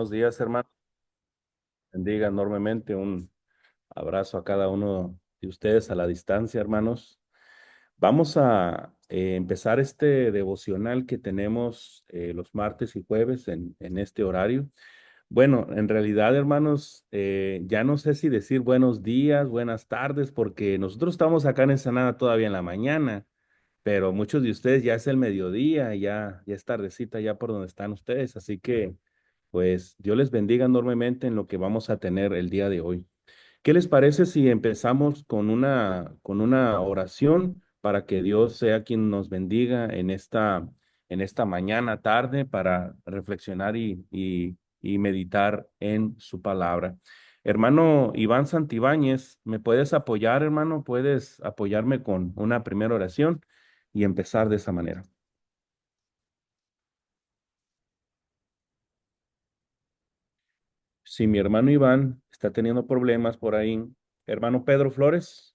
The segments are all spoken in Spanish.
buenos días, hermano. Bendiga enormemente. Un abrazo a cada uno de ustedes a la distancia, hermanos. Vamos a empezar este devocional que tenemos los martes y jueves en este horario. Bueno, en realidad, hermanos, ya no sé si decir buenos días, buenas tardes, porque nosotros estamos acá en Ensenada todavía en la mañana, pero muchos de ustedes ya es el mediodía, ya es tardecita ya por donde están ustedes, así que pues Dios les bendiga enormemente en lo que vamos a tener el día de hoy. ¿Qué les parece si empezamos con una oración para que Dios sea quien nos bendiga en esta mañana, tarde, para reflexionar y meditar en su palabra? Hermano Iván Santibáñez, ¿me puedes apoyar, hermano? ¿Puedes apoyarme con una primera oración y empezar de esa manera? Si mi hermano Iván está teniendo problemas por ahí, hermano Pedro Flores,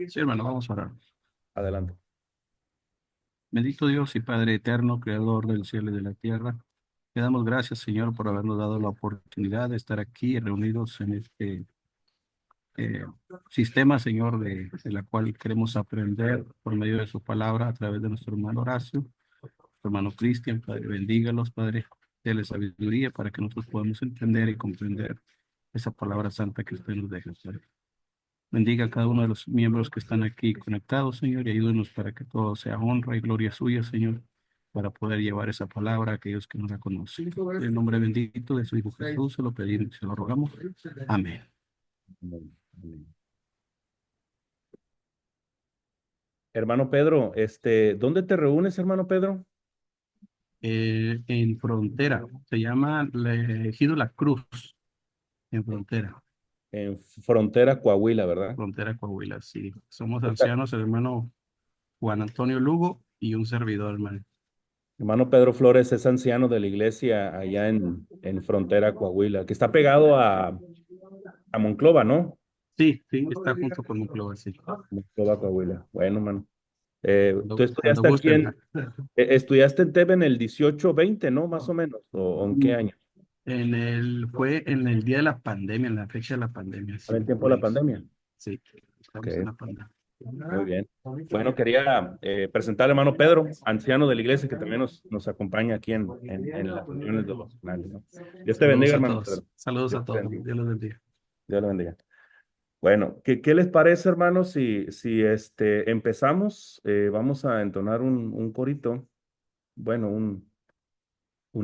Sí, hermano, vamos a orar. adelante. Bendito Dios y Padre eterno, creador del cielo y de la tierra. Te damos gracias, Señor, por habernos dado la oportunidad de estar aquí reunidos en este eh, sistema, Señor, de la cual queremos aprender por medio de su palabra a través de nuestro hermano Horacio, nuestro hermano Cristian. Padre, bendígalos, Padre, déle sabiduría para que nosotros podamos entender y comprender esa palabra santa que usted nos deja, Padre. Bendiga a cada uno de los miembros que están aquí conectados, Señor, y ayúdenos para que todo sea honra y gloria suya, Señor, para poder llevar esa palabra a aquellos que no la conocen. En el nombre bendito de su Hijo Jesús, se lo pedimos y se lo rogamos. Amén. Amén, amén. Hermano Pedro, ¿dónde te reúnes, hermano Pedro? En Frontera, se llama Ejido La Cruz, en Frontera, En Frontera, Coahuila, ¿verdad? Frontera Coahuila, sí. Somos Está- ancianos, el hermano Juan Antonio Lugo y un servidor, hermano. Hermano Pedro Flores es anciano de la iglesia allá en Frontera, Coahuila, que está pegado a Monclova, ¿no? Sí, sí, está junto con Monclova, sí. Monclova, Coahuila. Bueno, hermano. Tú Cuando estudiaste aquí gusten. estudiaste en TEB en el 18-20, ¿no? Más o menos. ¿O en qué año? Fue en el día de la pandemia, en la fecha de la pandemia, ¿En sí, el tiempo de la menos. pandemia? Sí, Ok, estamos en la pandemia. muy bien. Bueno, quería presentar al hermano Pedro, anciano de la iglesia, que también nos acompaña aquí en las reuniones devocionales, ¿no? Dios te bendiga, Saludos a hermano todos. Pedro. Saludos Dios a te todos. bendiga. Dios los bendiga. Dios le bendiga. Bueno, ¿qué les parece, hermanos? Si empezamos, vamos a entonar un corito, bueno, un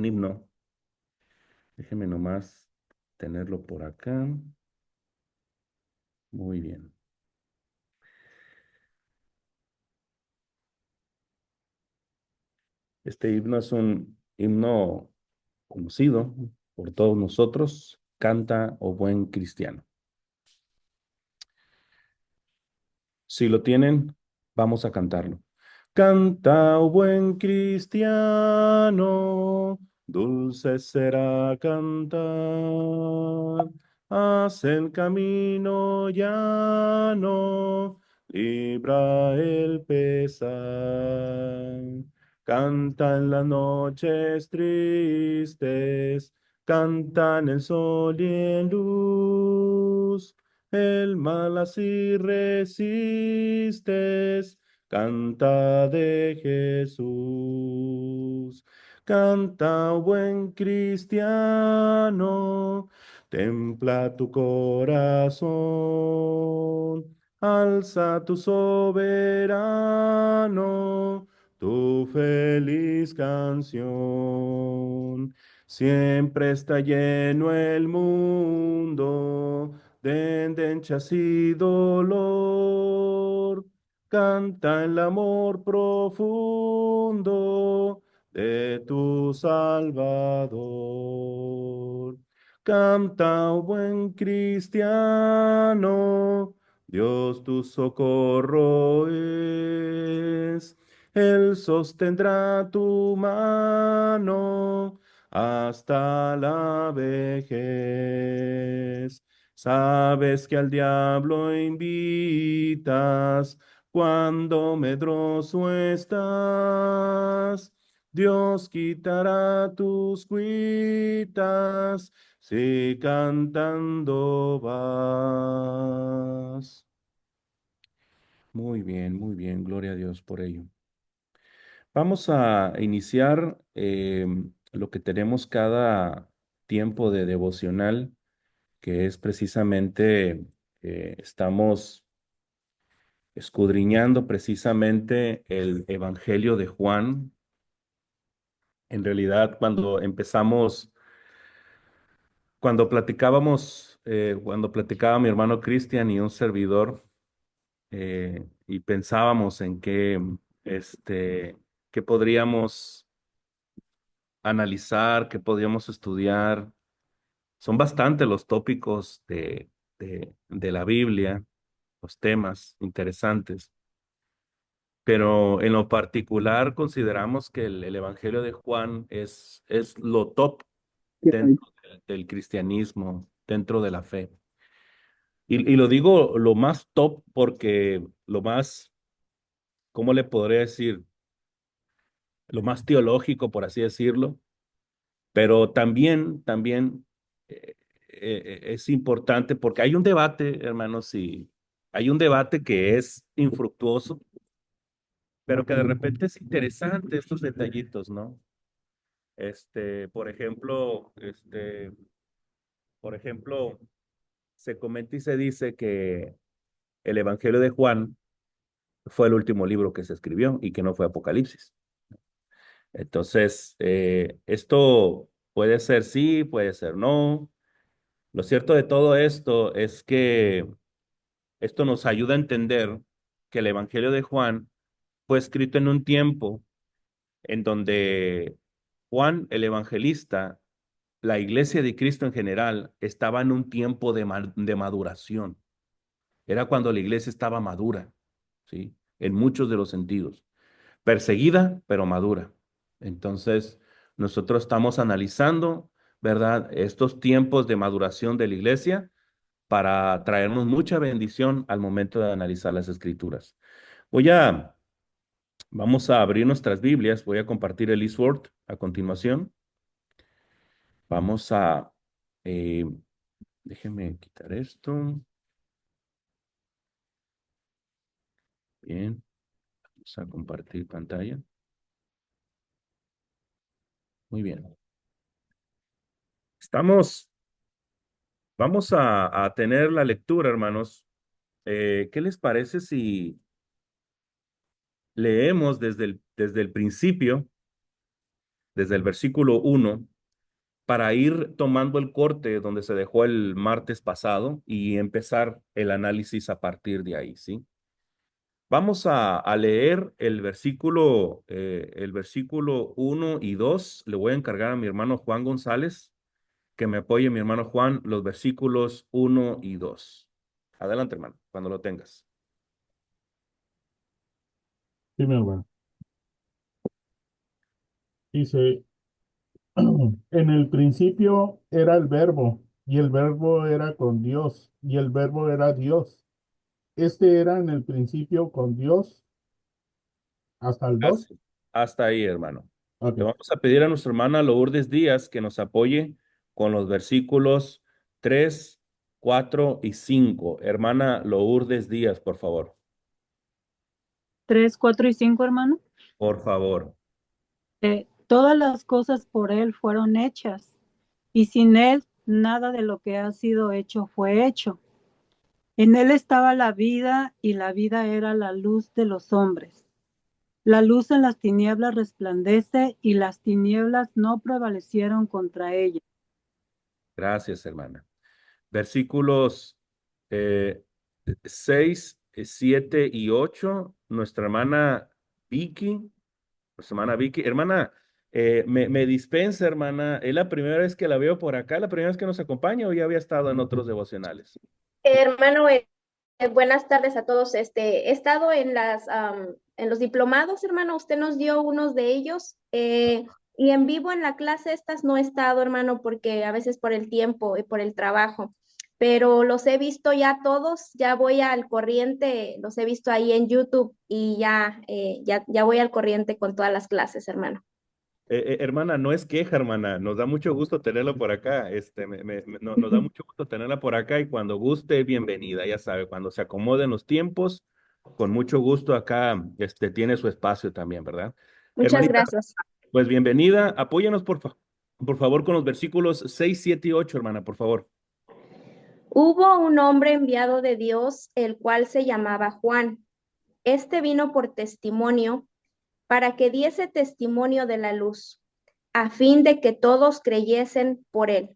himno. Déjeme nomás tenerlo por acá. Muy bien. Este himno es un himno conocido por todos nosotros. Canta, oh buen cristiano. Si lo tienen, vamos a cantarlo. Canta, oh buen cristiano, dulce será cantar. Haz el camino llano, libra el pesar. Canta en las noches tristes, canta en el sol y en luz. El mal así resistes, canta de Jesús. Canta, oh buen cristiano, templa tu corazón, alza tu soberano, tu feliz canción. Siempre está lleno el mundo de endenchas y dolor. Canta el amor profundo de tu Salvador. Canta, oh buen cristiano, Dios tu socorro es. Él sostendrá tu mano hasta la vejez. Sabes que al diablo invitas cuando medroso estás. Dios quitará tus cuitas si cantando vas. Muy bien, gloria a Dios por ello. Vamos a iniciar lo que tenemos cada tiempo de devocional, que es precisamente, estamos escudriñando precisamente el Evangelio de Juan. En realidad, cuando platicaba mi hermano Cristian y un servidor, y pensábamos en qué podríamos analizar, qué podríamos estudiar. Son bastante los tópicos de la Biblia, los temas interesantes, pero en lo particular consideramos que el Evangelio de Juan es lo top dentro del cristianismo, dentro de la fe. Y lo digo lo más top porque lo más, ¿cómo le podría decir? Lo más teológico, por así decirlo, pero también es importante porque hay un debate, hermanos, y hay un debate que es infructuoso, pero que de repente es interesante estos detallitos, ¿no? Por ejemplo, por ejemplo, se comenta y se dice que el Evangelio de Juan fue el último libro que se escribió y que no fue Apocalipsis. Entonces, esto puede ser sí, puede ser no. Lo cierto de todo esto es que esto nos ayuda a entender que el Evangelio de Juan fue escrito en un tiempo en donde Juan, el evangelista, la iglesia de Cristo en general, estaba en un tiempo de maduración. Era cuando la iglesia estaba madura, ¿sí? En muchos de los sentidos. Perseguida, pero madura. Entonces, nosotros estamos analizando, ¿verdad? Estos tiempos de maduración de la iglesia para traernos mucha bendición al momento de analizar las escrituras. Voy a, Vamos a abrir nuestras Biblias, voy a compartir el eSword a continuación. Vamos a, eh, déjenme quitar esto. Bien, vamos a compartir pantalla. Muy bien. Estamos, Vamos a tener la lectura, hermanos. ¿Qué les parece si leemos desde el principio, desde el versículo 1, para ir tomando el corte donde se dejó el martes pasado y empezar el análisis a partir de ahí, ¿sí? Vamos a leer el versículo 1 y 2. Le voy a encargar a mi hermano Juan González que me apoye, mi hermano Juan, los versículos 1 y 2. Adelante, hermano, cuando lo tengas. Sí, mi hermano. Dice, en el principio era el verbo, y el verbo era con Dios, y el verbo era Dios. Este era en el principio con Dios, hasta el 2. Así. Hasta ahí, hermano. Le Ok. vamos a pedir a nuestra hermana Lourdes Díaz que nos apoye con los versículos 3, 4 y 5. Hermana Lourdes Díaz, por favor. 3, 4 y 5, hermano. Por favor. Todas las cosas por Él fueron hechas, y sin Él nada de lo que ha sido hecho fue hecho. En Él estaba la vida, y la vida era la luz de los hombres. La luz en las tinieblas resplandece, y las tinieblas no prevalecieron contra ella. Gracias, hermana. Versículos 6, 7 y 8. Nuestra hermana Vicky. Nuestra hermana Vicky. Hermana, me dispensa, hermana. ¿Es la primera vez que la veo por acá? ¿La primera vez que nos acompaña o ya había estado en otros devocionales? Hermano, buenas tardes a todos. He estado en en los diplomados, hermano. Usted nos dio unos de ellos. Y en vivo en la clase estas no he estado, hermano, porque a veces por el tiempo y por el trabajo. Pero los he visto ya todos, ya voy al corriente, los he visto ahí en YouTube y ya voy al corriente con todas las clases, hermano. Hermana, no es queja, hermana. Nos da mucho gusto tenerla por acá. Nos da mucho gusto tenerla por acá y cuando guste, bienvenida. Ya sabe, cuando se acomoden los tiempos, con mucho gusto acá, tiene su espacio también, ¿verdad? Muchas Hermanita, gracias. pues bienvenida. Apóyanos, por favor, con los versículos 6, 7 y 8, hermana, por favor. Hubo un hombre enviado de Dios, el cual se llamaba Juan. Este vino por testimonio, para que diese testimonio de la luz, a fin de que todos creyesen por él.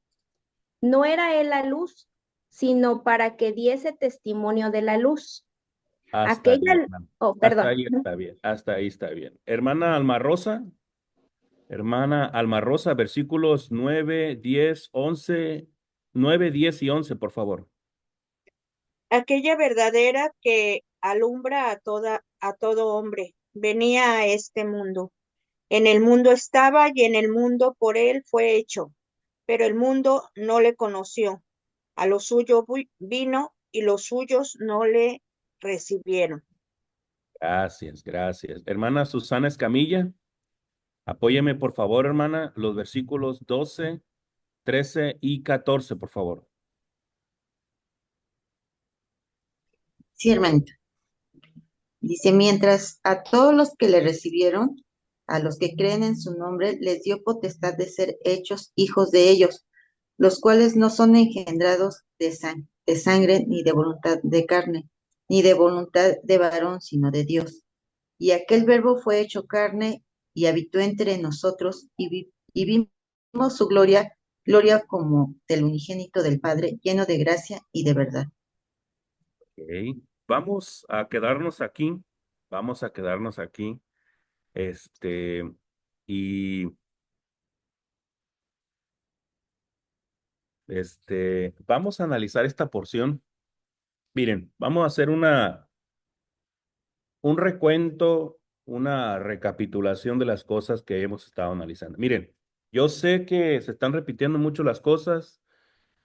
No era él la luz, sino para que diese testimonio de la luz. Hasta ahí, Aquella, hermana. oh, Hasta perdón. ahí está bien. Hasta ahí está bien. Hermana Alma Rosa, versículos 9, 10, 11, 9, 10 y 11, por favor. Aquella verdadera que alumbra a todo hombre, venía a este mundo. En el mundo estaba y en el mundo por él fue hecho, pero el mundo no le conoció. A lo suyo vino y los suyos no le recibieron. Gracias, gracias. Hermana Susana Escamilla, apóyeme, por favor, hermana, los versículos 12, 13 y 14, por favor. Sí, hermanito. Dice, mientras a todos los que le recibieron, a los que creen en su nombre, les dio potestad de ser hechos hijos de ellos, los cuales no son engendrados de sangre, ni de voluntad de carne, ni de voluntad de varón, sino de Dios. Y aquel verbo fue hecho carne y habitó entre nosotros y vimos su gloria, gloria como del unigénito del Padre, lleno de gracia y de verdad. Ok. Vamos a quedarnos aquí. Vamos a quedarnos aquí. Y vamos a analizar esta porción. Miren, vamos a hacer un recuento, una recapitulación de las cosas que hemos estado analizando. Miren, yo sé que se están repitiendo mucho las cosas,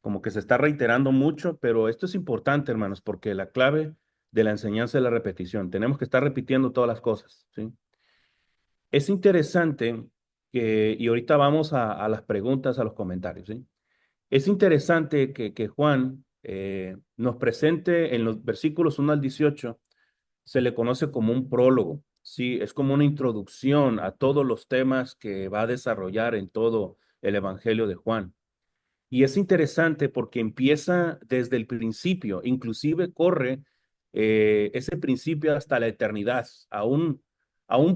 como que se está reiterando mucho, pero esto es importante, hermanos, porque la clave de la enseñanza es la repetición. Tenemos que estar repitiendo todas las cosas, ¿sí? Es interesante y ahorita vamos a las preguntas, a los comentarios, ¿sí? Es interesante que Juan nos presente en los versículos 1 al 18, se le conoce como un prólogo, ¿sí? Es como una introducción a todos los temas que va a desarrollar en todo el Evangelio de Juan. Y es interesante porque empieza desde el principio, inclusive corre ese principio hasta la eternidad, a un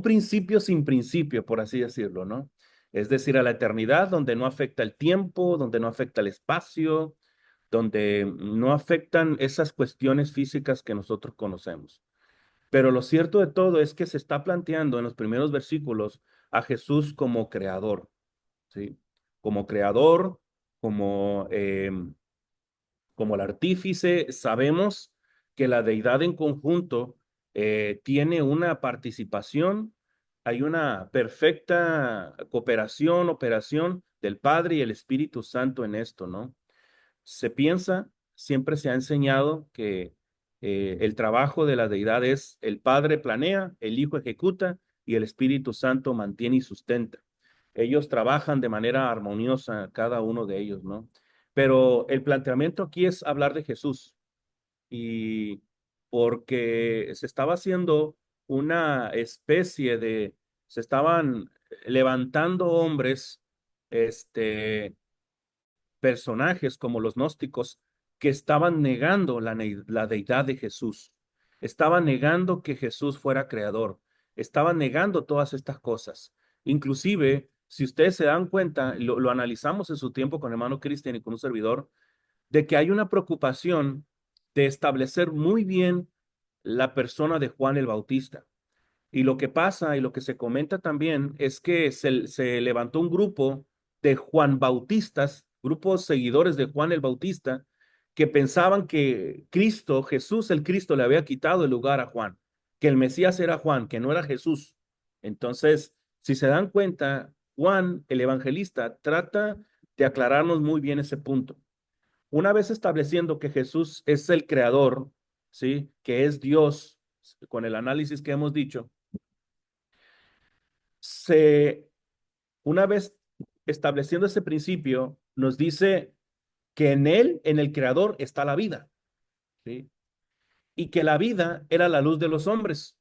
principio sin principio, por así decirlo, ¿no? Es decir, a la eternidad donde no afecta el tiempo, donde no afecta el espacio, donde no afectan esas cuestiones físicas que nosotros conocemos. Pero lo cierto de todo es que se está planteando en los primeros versículos a Jesús como creador, ¿sí? Como creador, como, como el artífice. Sabemos que la deidad en conjunto tiene una participación, hay una perfecta cooperación, operación del Padre y el Espíritu Santo en esto, ¿no? Se piensa, siempre se ha enseñado que el trabajo de la deidad es el Padre planea, el Hijo ejecuta y el Espíritu Santo mantiene y sustenta. Ellos trabajan de manera armoniosa, cada uno de ellos, ¿no? Pero el planteamiento aquí es hablar de Jesús y porque se estaba haciendo una especie de, se estaban levantando hombres, este, personajes como los gnósticos que estaban negando la deidad de Jesús, estaban negando que Jesús fuera creador, estaban negando todas estas cosas. Inclusive, si ustedes se dan cuenta, lo analizamos en su tiempo con hermano Cristian y con un servidor, de que hay una preocupación de establecer muy bien la persona de Juan el Bautista. Y lo que pasa y lo que se comenta también es que se levantó un grupo de Juan Bautistas, grupos seguidores de Juan el Bautista, que pensaban que Cristo, Jesús el Cristo, le había quitado el lugar a Juan, que el Mesías era Juan, que no era Jesús. Entonces, si se dan cuenta, Juan, el evangelista, trata de aclararnos muy bien ese punto. Una vez estableciendo que Jesús es el creador, ¿sí? Que es Dios, con el análisis que hemos dicho, se una vez estableciendo ese principio, nos dice que en él, en el Creador, está la vida, ¿sí? Y que la vida era la luz de los hombres,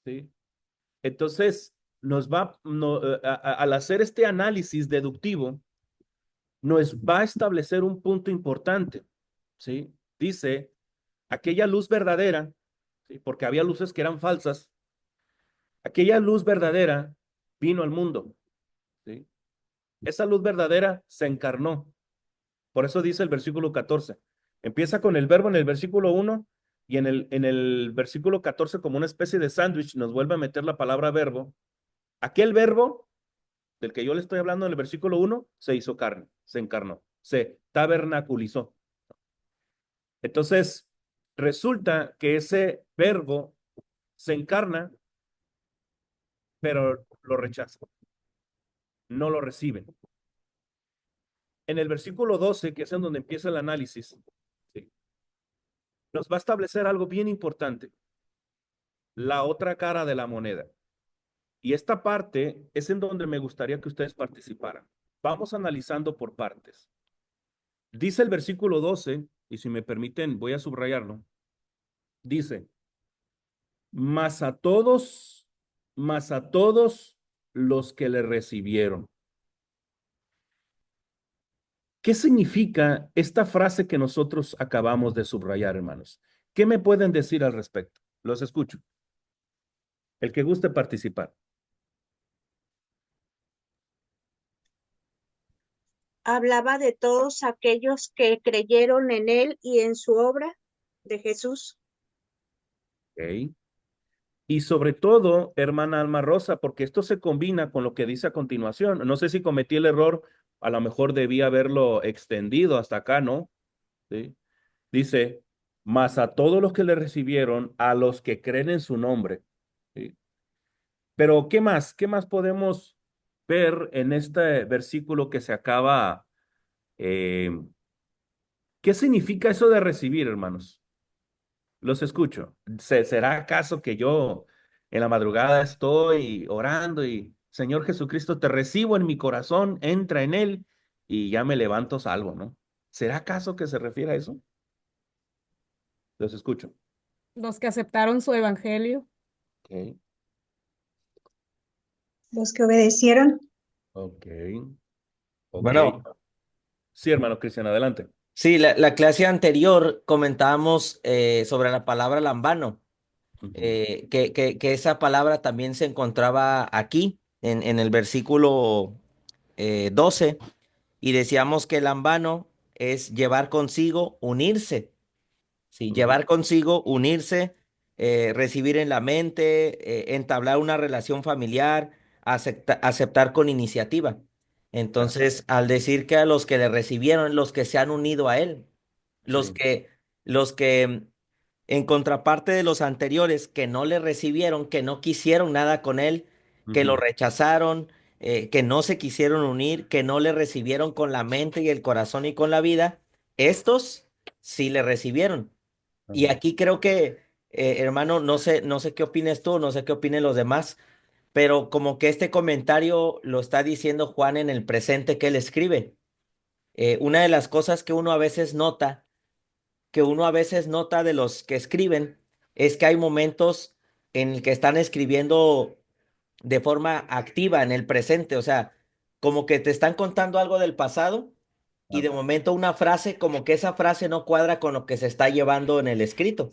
¿sí? Entonces, al hacer este análisis deductivo, nos va a establecer un punto importante, ¿sí? Dice, aquella luz verdadera, ¿sí? Porque había luces que eran falsas, aquella luz verdadera vino al mundo, ¿sí? Esa luz verdadera se encarnó. Por eso dice el versículo 14. Empieza con el verbo en el versículo 1 y en el versículo 14 como una especie de sándwich nos vuelve a meter la palabra verbo. Aquel verbo del que yo le estoy hablando en el versículo 1 se hizo carne, se encarnó, se tabernaculizó. Entonces, resulta que ese verbo se encarna, pero lo rechaza, no lo reciben. En el versículo 12, que es en donde empieza el análisis, ¿sí? Nos va a establecer algo bien importante, la otra cara de la moneda. Y esta parte es en donde me gustaría que ustedes participaran. Vamos analizando por partes. Dice el versículo 12, y si me permiten, voy a subrayarlo. Dice, mas a todos, mas a todos los que le recibieron. ¿Qué significa esta frase que nosotros acabamos de subrayar, hermanos? ¿Qué me pueden decir al respecto? Los escucho. El que guste participar. Hablaba de todos aquellos que creyeron en él y en su obra de Jesús. ¿Ok? Y sobre todo, hermana Alma Rosa, porque esto se combina con lo que dice a continuación. No sé si cometí el error, a lo mejor debía haberlo extendido hasta acá, ¿no? ¿Sí? Dice, mas a todos los que le recibieron, a los que creen en su nombre. ¿Sí? Pero, ¿qué más? ¿Qué más podemos ver en este versículo que se acaba? eh, ¿Qué significa eso de recibir, hermanos? Los escucho. ¿Será acaso que yo en la madrugada estoy orando y Señor Jesucristo, te recibo en mi corazón, entra en él y ya me levanto salvo, ¿no? ¿Será acaso que se refiere a eso? Los escucho. Los que aceptaron su evangelio. Ok, Los que obedecieron. ok, ok. Bueno, Sí, hermano Cristian, adelante. sí, la clase anterior comentábamos sobre la palabra lambano, Ujú, que esa palabra también se encontraba aquí en el versículo 12, y decíamos que lambano es llevar consigo, unirse. Sí, ujú, llevar consigo, unirse, recibir en la mente, entablar una relación familiar, aceptar con iniciativa. claro, Entonces, al decir que a los que le recibieron, los que se han unido a él, los sí. que, los que, en contraparte de los anteriores, que no le recibieron, que no quisieron nada con él, que lo Ujú, rechazaron, que no se quisieron unir, que no le recibieron con la mente y el corazón y con la vida, estos sí le recibieron. Y ajá. aquí creo que, hermano, no sé qué opinas tú, no sé qué opinen los demás, pero como que este comentario lo está diciendo Juan en el presente que él escribe. Una de las cosas que uno a veces nota de los que escriben, es que hay momentos en el que están escribiendo de forma activa en el presente, o sea, como que te están contando algo del pasado y Ah, de momento una frase, como que esa frase no cuadra con lo que se está llevando en el escrito.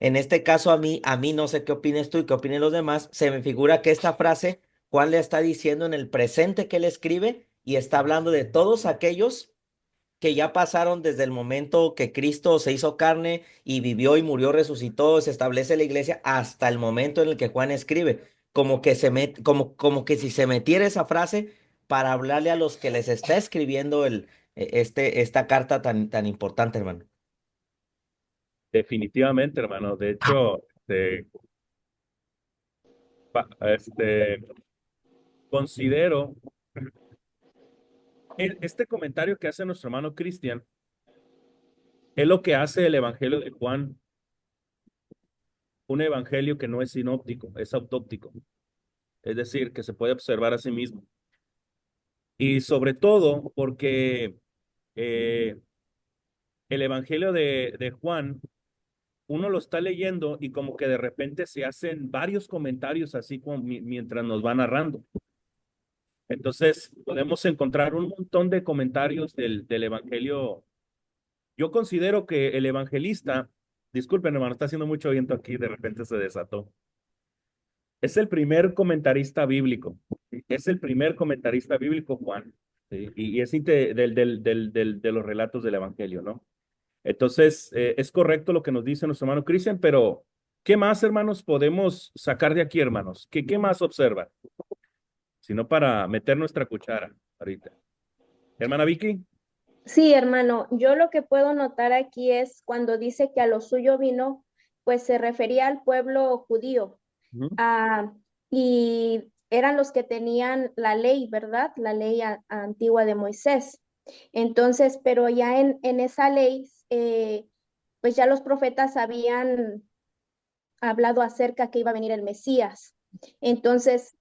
En este caso a mí no sé qué opines tú y qué opinen los demás, se me figura que esta frase Juan le está diciendo en el presente que él escribe y está hablando de todos aquellos que ya pasaron desde el momento que Cristo se hizo carne y vivió y murió, resucitó, se establece la iglesia hasta el momento en el que Juan escribe, como que si se metiera esa frase para hablarle a los que les está escribiendo esta carta tan importante, hermano. definitivamente, hermano. De hecho, considero este comentario que hace nuestro hermano Cristian es lo que hace el Evangelio de Juan, un evangelio que no es sinóptico, es autóptico, es decir, que se puede observar a sí mismo. Y sobre todo porque el Evangelio de Juan, uno lo está leyendo y como que de repente se hacen varios comentarios así como mientras nos va narrando. Entonces, podemos encontrar un montón de comentarios del Evangelio. Yo considero que el evangelista, disculpen hermano, está haciendo mucho viento aquí, de repente se desató. Es el primer comentarista bíblico. Es el primer comentarista bíblico, Juan. ¿Sí? Y es de los relatos del Evangelio, ¿no? Entonces, es correcto lo que nos dice nuestro hermano Cristian, pero ¿qué más, hermanos, podemos sacar de aquí, hermanos? ¿Qué más observan? Sino para meter nuestra cuchara ahorita. Hermana Vicky. Sí, hermano, yo lo que puedo notar aquí es cuando dice que a lo suyo vino, pues se refería al pueblo judío. Ujú. Y eran los que tenían la ley, ¿verdad? La ley antigua de Moisés. Entonces, pero ya en esa ley, pues ya los profetas habían hablado acerca que iba a venir el Mesías. Entonces,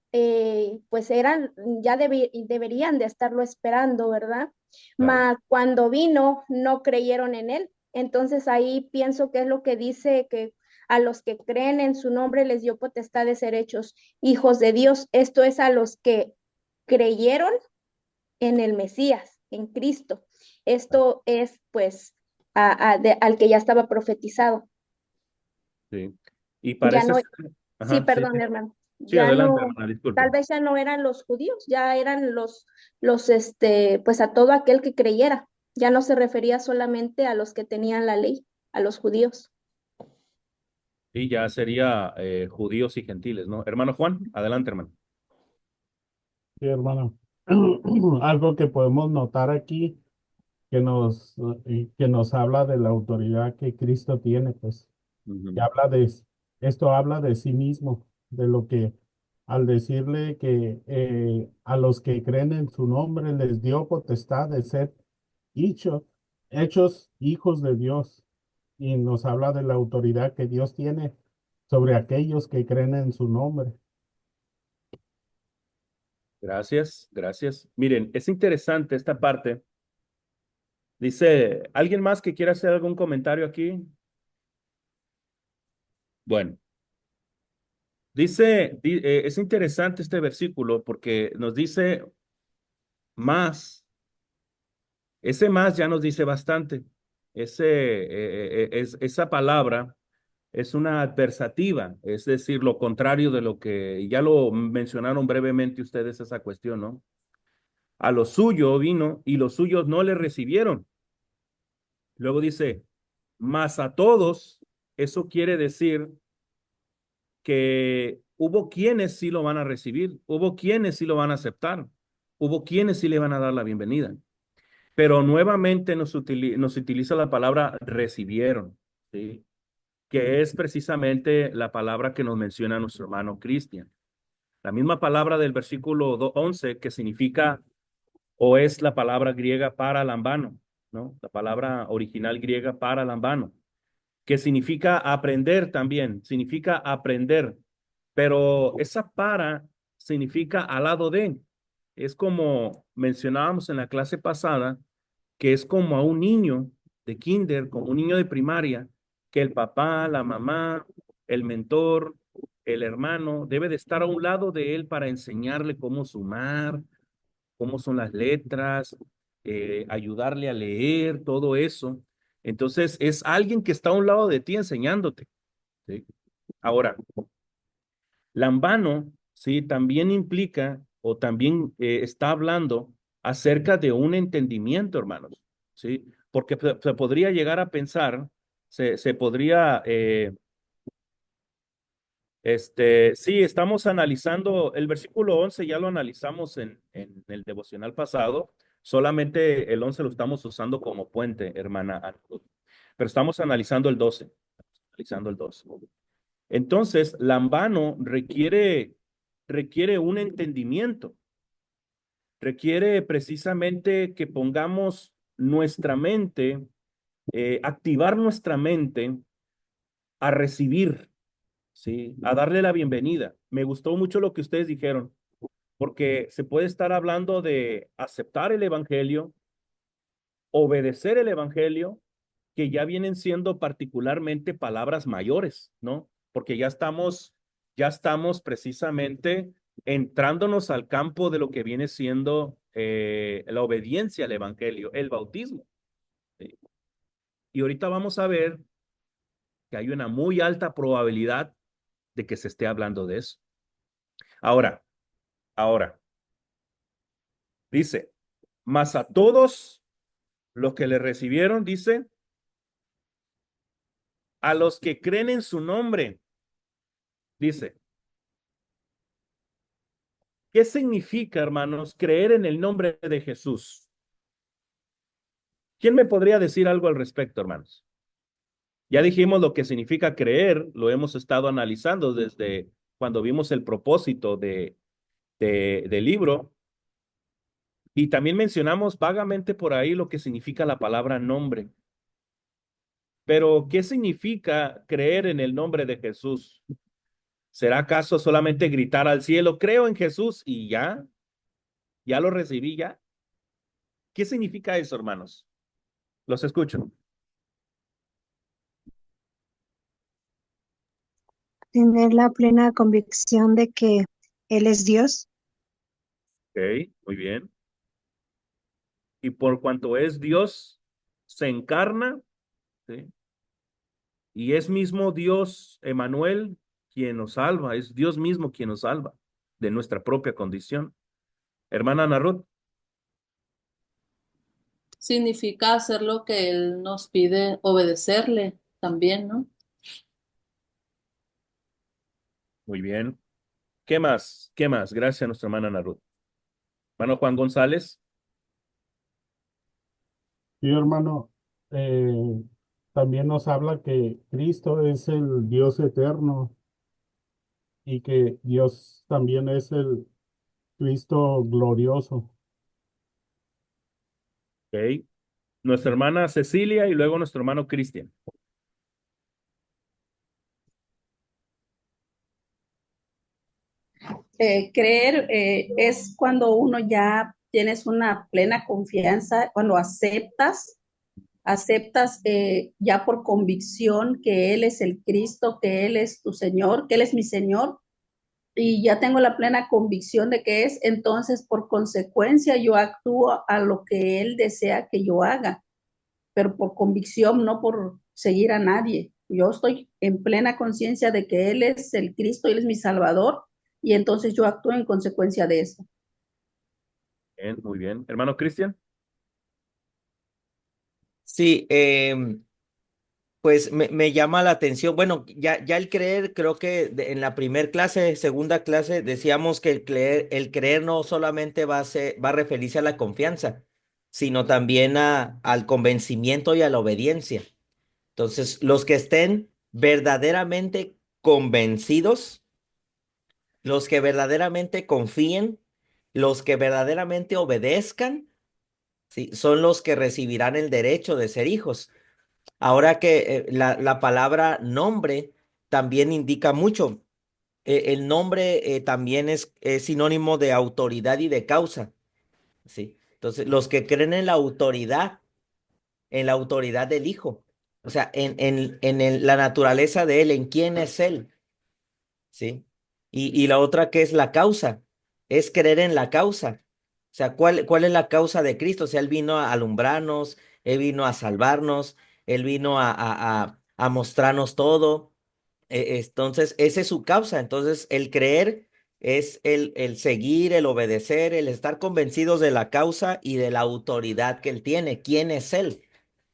pues ya deberían de estarlo esperando, ¿verdad? Claro. Mas cuando vino, no creyeron en él. Entonces ahí pienso que es lo que dice que a los que creen en su nombre les dio potestad de ser hechos hijos de Dios. Esto es a los que creyeron en el Mesías, en Cristo. Esto es pues al que ya estaba profetizado. Sí. Y Ya parece no, ser. sí, Ajá, sí, perdón, hermano. sí, Ya adelante, no, hermana, disculpe. tal vez ya no eran los judíos, ya eran pues a todo aquel que creyera. Ya no se refería solamente a los que tenían la ley, a los judíos. Y ya sería judíos y gentiles, ¿no? Hermano Juan, adelante, hermano. Sí, hermano. Algo que podemos notar aquí que nos habla de la autoridad que Cristo tiene, pues, Ujú. que esto habla de sí mismo, de lo que al decirle que a los que creen en su nombre les dio potestad de ser hechos, hechos hijos de Dios, y nos habla de la autoridad que Dios tiene sobre aquellos que creen en su nombre. Gracias, gracias. Miren, es interesante esta parte. Dice, ¿alguien más que quiera hacer algún comentario aquí? Bueno, es interesante este versículo porque nos dice más. Ese más ya nos dice bastante. Esa palabra es una adversativa, es decir, lo contrario de lo que ya lo mencionaron brevemente ustedes esa cuestión, ¿no? A lo suyo vino y los suyos no le recibieron. Luego dice, mas a todos, eso quiere decir que hubo quienes sí lo van a recibir, hubo quienes sí lo van a aceptar, hubo quienes sí le van a dar la bienvenida. Pero nuevamente nos utiliza la palabra recibieron, ¿sí? Que es precisamente la palabra que nos menciona nuestro hermano Cristian. La misma palabra del versículo 11 que significa o es la palabra griega para lambano, ¿no? La palabra original griega para lambano, que significa aprender también, significa aprender, pero esa para significa al lado de. Es como mencionábamos en la clase pasada, que es como a un niño de kinder, como un niño de primaria, que el papá, la mamá, el mentor, el hermano, debe de estar a un lado de él para enseñarle cómo sumar, cómo son las letras, ayudarle a leer, todo eso. Entonces, es alguien que está a un lado de ti enseñándote, ¿sí? Ahora, lambano, sí, también implica o también está hablando acerca de un entendimiento, hermanos, sí, porque se podría llegar a pensar, se podría, sí, estamos analizando el versículo 11, ya lo analizamos en el devocional pasado, solamente el 11 lo estamos usando como puente, hermana, pero estamos analizando el 12, analizando el 12. Entonces, lambano requiere un entendimiento, requiere precisamente que pongamos nuestra mente, activar nuestra mente a recibir, ¿sí? A darle la bienvenida. Me gustó mucho lo que ustedes dijeron, porque se puede estar hablando de aceptar el evangelio, obedecer el evangelio, que ya vienen siendo particularmente palabras mayores, ¿no? Porque ya estamos precisamente entrándonos al campo de lo que viene siendo la obediencia al evangelio, el bautismo. ¿Sí? Y ahorita vamos a ver que hay una muy alta probabilidad de que se esté hablando de eso. Ahora, dice, mas a todos los que le recibieron, dice, a los que creen en su nombre, dice, ¿qué significa, hermanos, creer en el nombre de Jesús? ¿Quién me podría decir algo al respecto, hermanos? Ya dijimos lo que significa creer, lo hemos estado analizando desde cuando vimos el propósito del libro, y también mencionamos vagamente por ahí lo que significa la palabra nombre. Pero, ¿qué significa creer en el nombre de Jesús? ¿Será acaso solamente gritar al cielo, creo en Jesús y ya? ¿Ya lo recibí ya? ¿Qué significa eso, hermanos? Los escucho. Tener la plena convicción de que Él es Dios. Ok, muy bien. Y por cuanto es Dios, se encarna, ¿sí? Y es mismo Dios, Emanuel, quien nos salva, es Dios mismo quien nos salva de nuestra propia condición. Hermana Ana Ruth. Significa hacer lo que Él nos pide, obedecerle también, ¿no? Muy bien. ¿Qué más? ¿Qué más? Gracias a nuestra hermana Ana Ruth. Hermano Juan González. Sí, hermano, también nos habla que Cristo es el Dios eterno y que Dios también es el Cristo glorioso. Ok. Nuestra hermana Cecilia y luego nuestro hermano Cristian. Creer es cuando uno ya tienes una plena confianza, cuando aceptas ya por convicción que Él es el Cristo, que Él es tu Señor, que Él es mi Señor, y ya tengo la plena convicción de que es, entonces por consecuencia yo actúo a lo que Él desea que yo haga, pero por convicción, no por seguir a nadie. Yo estoy en plena conciencia de que Él es el Cristo, Él es mi Salvador, y entonces yo actúo en consecuencia de eso. Bien, muy bien. Hermano Cristian. Sí, pues me llama la atención. Bueno, ya el creer, creo que en la primer clase, segunda clase, decíamos que el creer no solamente va a referirse a la confianza, sino también al convencimiento y a la obediencia. Entonces, los que estén verdaderamente convencidos, los que verdaderamente confíen, los que verdaderamente obedezcan, ¿sí? Son los que recibirán el derecho de ser hijos. Ahora que la palabra nombre también indica mucho. El nombre también es sinónimo de autoridad y de causa, ¿sí? Entonces, los que creen en la autoridad del Hijo, o sea, la naturaleza de Él, en quién es Él, ¿sí? Y la otra que es la causa, es creer en la causa. O sea, ¿cuál es la causa de Cristo? O sea, Él vino a alumbrarnos, Él vino a salvarnos, Él vino a mostrarnos todo. Entonces, esa es su causa. Entonces, el creer es el seguir, el obedecer, el estar convencidos de la causa y de la autoridad que Él tiene. ¿Quién es Él?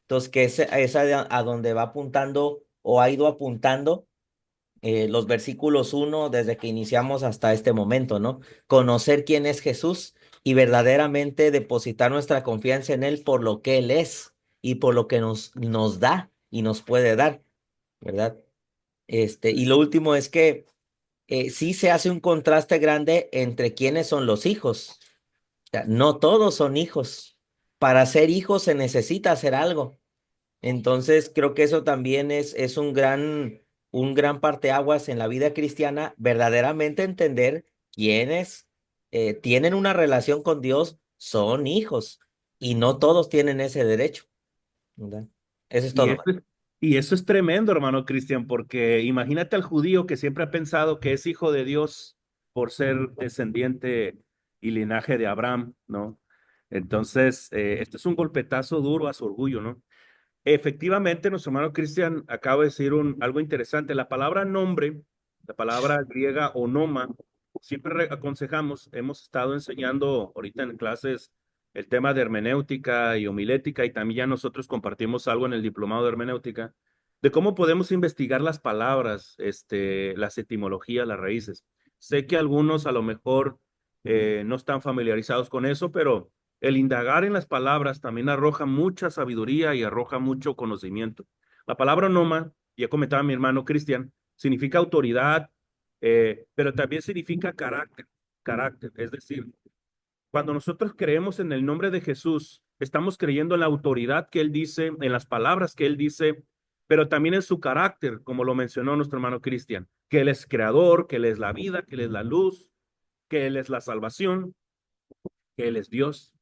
Entonces, que es a donde va apuntando o ha ido apuntando los versículos 1 desde que iniciamos hasta este momento, ¿no? Conocer quién es Jesús y verdaderamente depositar nuestra confianza en Él por lo que Él es y por lo que nos da y nos puede dar, ¿verdad? Y lo último es que sí se hace un contraste grande entre quiénes son los hijos. O sea, no todos son hijos. Para ser hijos se necesita hacer algo. Entonces, creo que eso también es un gran parteaguas en la vida cristiana, verdaderamente entender quién es tienen una relación con Dios, son hijos y no todos tienen ese derecho, ¿verdad? Eso es Y todo. eso, y eso es tremendo, hermano Cristian, porque imagínate al judío que siempre ha pensado que es hijo de Dios por ser descendiente y linaje de Abraham, ¿no? Entonces, esto es un golpetazo duro a su orgullo, ¿no? Efectivamente, nuestro hermano Cristian acaba de decir algo interesante. La palabra nombre, la palabra griega onoma, siempre aconsejamos, hemos estado enseñando ahorita en clases el tema de hermenéutica y homilética, y también ya nosotros compartimos algo en el diplomado de hermenéutica, de cómo podemos investigar las palabras, las etimologías, las raíces. Sé que algunos a lo mejor no están familiarizados con eso, pero el indagar en las palabras también arroja mucha sabiduría y arroja mucho conocimiento. La palabra noma, ya comentaba mi hermano Cristian, significa autoridad, pero también significa carácter. Es decir, cuando nosotros creemos en el nombre de Jesús, estamos creyendo en la autoridad que Él dice, en las palabras que Él dice, pero también en su carácter, como lo mencionó nuestro hermano Cristian, que Él es creador, que Él es la vida, que Él es la luz, que Él es la salvación, que Él es Dios.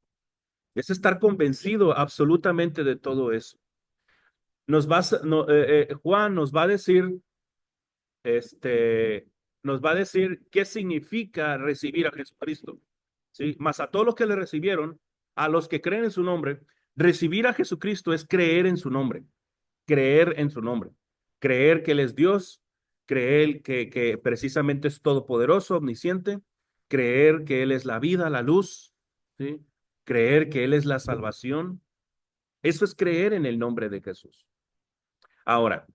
Es estar convencido absolutamente de todo eso. Juan nos va a decir, nos va a decir qué significa recibir a Jesucristo. ¿Sí? Más a todos los que le recibieron, a los que creen en su nombre, recibir a Jesucristo es creer en su nombre, creer en su nombre, creer que Él es Dios, creer que precisamente es todopoderoso, omnisciente, creer que Él es la vida, la luz, ¿sí? Creer que Él es la salvación. Eso es creer en el nombre de Jesús. Ahora,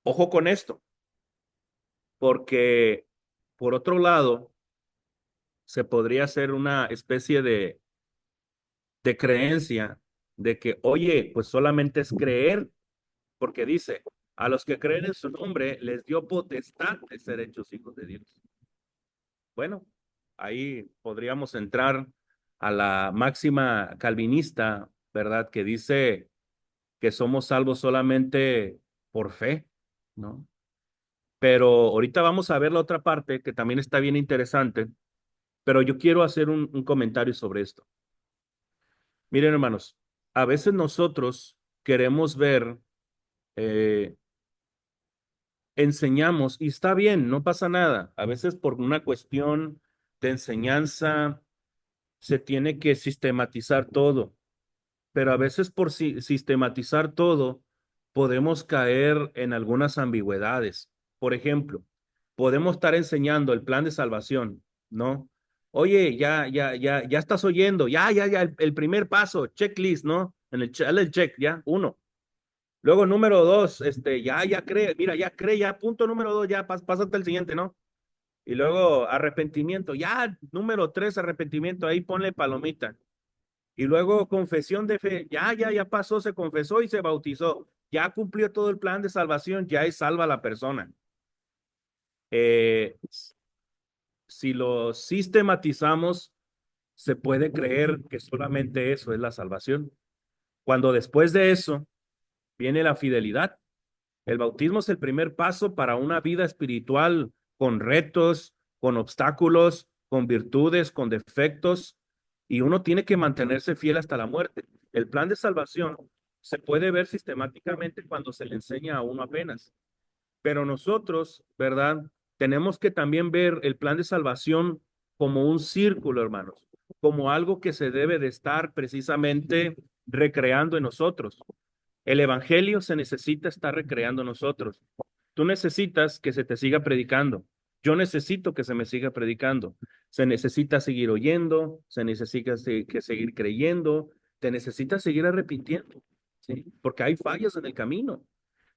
ojo con esto, porque por otro lado, se podría hacer una especie de creencia de que, oye, pues solamente es creer, porque dice, a los que creen en su nombre les dio potestad de ser hechos hijos de Dios. Bueno, ahí podríamos entrar a la máxima calvinista, ¿verdad? Que dice que somos salvos solamente por fe, ¿no? Pero ahorita vamos a ver la otra parte que también está bien interesante, pero yo quiero hacer un comentario sobre esto. Miren, hermanos, a veces nosotros queremos ver, eh, enseñamos, y está bien, no pasa nada. A veces por una cuestión de enseñanza se tiene que sistematizar todo, pero a veces por sistematizar todo podemos caer en algunas ambigüedades. Por ejemplo, podemos estar enseñando el plan de salvación, ¿no? Oye, ya estás oyendo, ya, el primer paso, checklist, ¿no? Dale el check, ya, 1. Luego, número 2, ya cree, mira, ya cree, ya, punto número 2, ya, pásate al siguiente, ¿no? Y luego, arrepentimiento, ya, número 3, arrepentimiento, ahí ponle palomita. Y luego confesión de fe, ya pasó, se confesó y se bautizó. Ya cumplió todo el plan de salvación, ya es salva la persona. Si lo sistematizamos, se puede creer que solamente eso es la salvación. Cuando después de eso viene la fidelidad. El bautismo es el primer paso para una vida espiritual con retos, con obstáculos, con virtudes, con defectos, y uno tiene que mantenerse fiel hasta la muerte. El plan de salvación se puede ver sistemáticamente cuando se le enseña a uno apenas, pero nosotros, ¿verdad? Tenemos que también ver el plan de salvación como un círculo, hermanos, como algo que se debe de estar precisamente recreando en nosotros. El evangelio se necesita estar recreando en nosotros. Tú necesitas que se te siga predicando. Yo necesito que se me siga predicando. Se necesita seguir oyendo, se necesita que seguir creyendo, te necesitas seguir arrepintiendo, ¿sí? Porque hay fallas en el camino.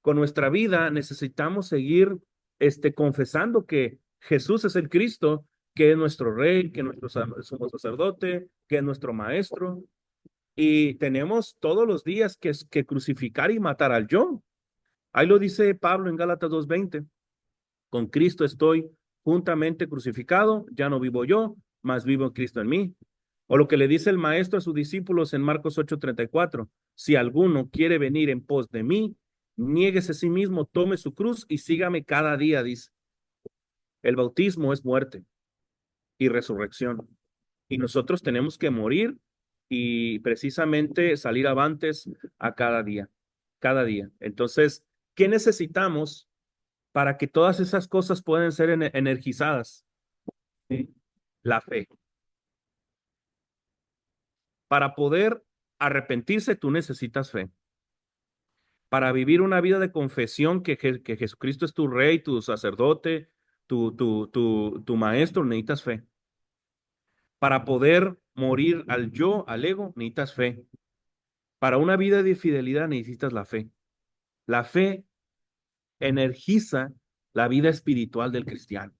Con nuestra vida necesitamos seguir confesando que Jesús es el Cristo, que es nuestro Rey, que es nuestro sumo sacerdote, que es nuestro Maestro. Y tenemos todos los días que crucificar y matar al yo. Ahí lo dice Pablo en Gálatas 2:20. Con Cristo estoy juntamente crucificado, ya no vivo yo, mas vivo en Cristo en mí. O lo que le dice el maestro a sus discípulos en Marcos 8:34. Si alguno quiere venir en pos de mí, niéguese a sí mismo, tome su cruz y sígame cada día, dice. El bautismo es muerte. y resurrección. Y nosotros tenemos que morir y precisamente salir avantes a cada día, cada día. Entonces, ¿qué necesitamos para que todas esas cosas puedan ser energizadas? ¿Sí? La fe. Para poder arrepentirse, tú necesitas fe. Para vivir una vida de confesión que Jesucristo es tu rey, tu sacerdote, tu maestro, necesitas fe. Para poder morir al yo, al ego, necesitas fe. Para una vida de fidelidad necesitas la fe. La fe energiza la vida espiritual del cristiano.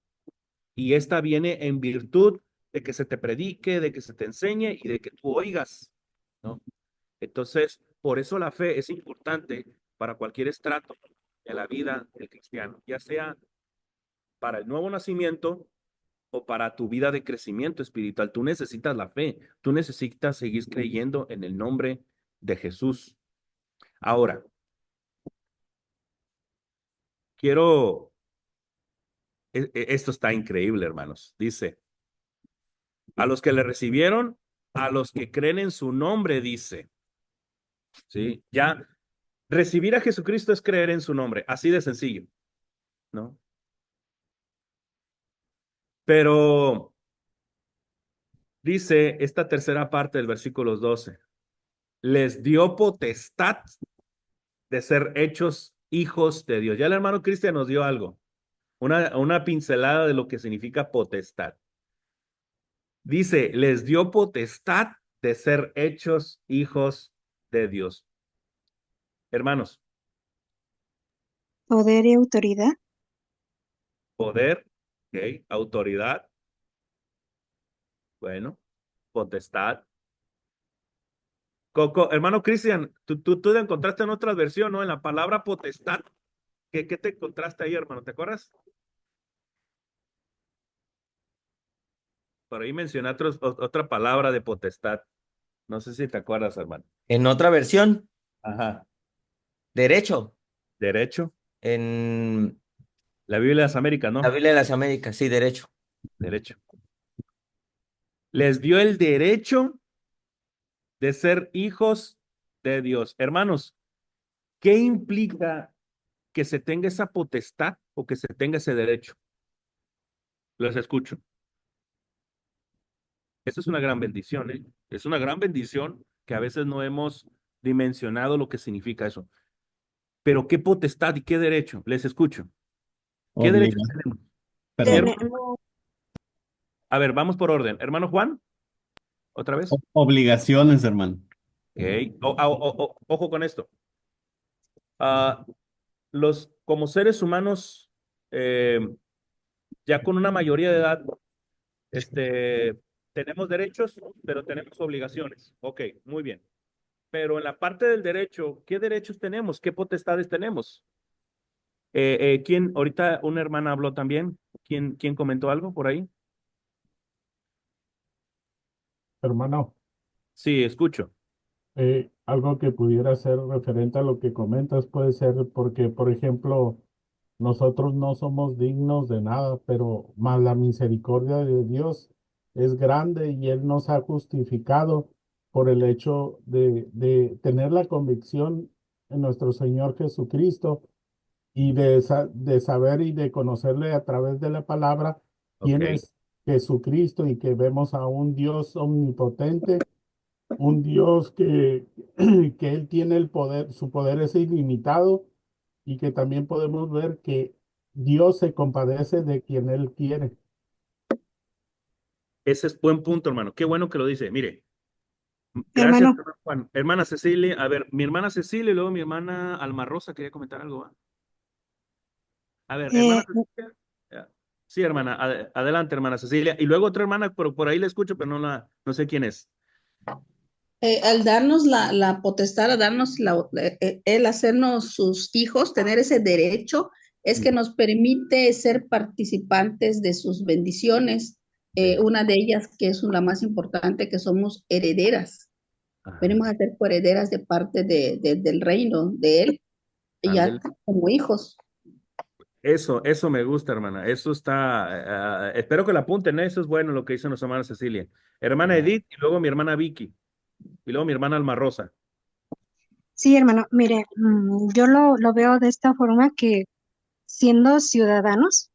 Y esta viene en virtud de que se te predique, de que se te enseñe y de que tú oigas, ¿no? Entonces, por eso la fe es importante para cualquier estrato de la vida del cristiano, ya sea para el nuevo nacimiento o para tu vida de crecimiento espiritual. Tú necesitas la fe, tú necesitas seguir creyendo en el nombre de Jesús. Ahora, esto está increíble, hermanos. Dice, a los que le recibieron, a los que creen en su nombre, dice. ¿Sí? Ya, recibir a Jesucristo es creer en su nombre, así de sencillo, ¿no? Pero dice esta tercera parte del versículo 12, les dio potestad de ser hechos hijos de Dios. Ya el hermano Cristian nos dio algo, una pincelada de lo que significa potestad. Dice, les dio potestad de ser hechos hijos de Dios. Hermanos, Poder y autoridad. poder, ¿ok? Autoridad, bueno, potestad. Hermano Cristian, tú te encontraste en otra versión, ¿no? En la palabra potestad. ¿Qué te encontraste ahí, hermano? ¿Te acuerdas? Por ahí mencionaste otra palabra de potestad. No sé si te acuerdas, hermano. En otra versión, Ajá. derecho. Derecho. En La Biblia de las Américas, ¿no? la Biblia de las Américas, sí, derecho. Derecho. Les dio el derecho de ser hijos de Dios. Hermanos, ¿qué implica que se tenga esa potestad o que se tenga ese derecho? Los escucho. Eso es una gran bendición, ¿eh? Es una gran bendición que a veces no hemos dimensionado lo que significa eso. Pero ¿qué potestad y qué derecho? Les escucho. ¿Qué derechos tenemos? Tenemos A ver, vamos por orden. Hermano Juan, otra vez. Obligaciones, hermano. Ok. Ojo con esto. Como seres humanos, ya con una mayoría de edad, tenemos derechos, pero tenemos obligaciones. Ok, muy bien. Pero en la parte del derecho, ¿qué derechos tenemos? ¿Qué potestades tenemos? ¿Quién? Ahorita una hermana habló también. ¿Quién comentó algo por ahí? Hermano, Sí, escucho. algo que pudiera ser referente a lo que comentas puede ser porque, por ejemplo, nosotros no somos dignos de nada, pero más la misericordia de Dios es grande y Él nos ha justificado por el hecho de tener la convicción en nuestro Señor Jesucristo y de saber y de conocerle a través de la palabra quién Ok. es Jesucristo y que vemos a un Dios omnipotente, un Dios que Él tiene el poder, su poder es ilimitado y que también podemos ver que Dios se compadece de quien Él quiere. Ese es buen punto, hermano. Qué bueno que lo dice. Mire, gracias, Hermano, hermano Juan. Hermana Cecilia, a ver, mi hermana Cecilia y luego mi hermana Alma Rosa quería comentar algo, ¿va? A ver, hermana eh, Cecilia. Sí, hermana, adelante, hermana Cecilia. Y luego otra hermana, pero por ahí la escucho, pero no sé quién es. Al darnos la potestad, a darnos el hacernos sus hijos, tener ese derecho, es que nos permite ser participantes de sus bendiciones. Sí. Una de ellas, que es la más importante, que somos herederas. Ajá. Venimos a ser coherederas de parte del reino de Él, ya Ándele. como hijos. Eso me gusta, hermana. Eso está, espero que lo apunten, ¿eh? Eso es bueno lo que dice nuestra hermana Cecilia. Hermana Edith y luego mi hermana Vicky y luego mi hermana Alma Rosa. Sí, hermano, mire, yo lo veo de esta forma que siendo ciudadanos,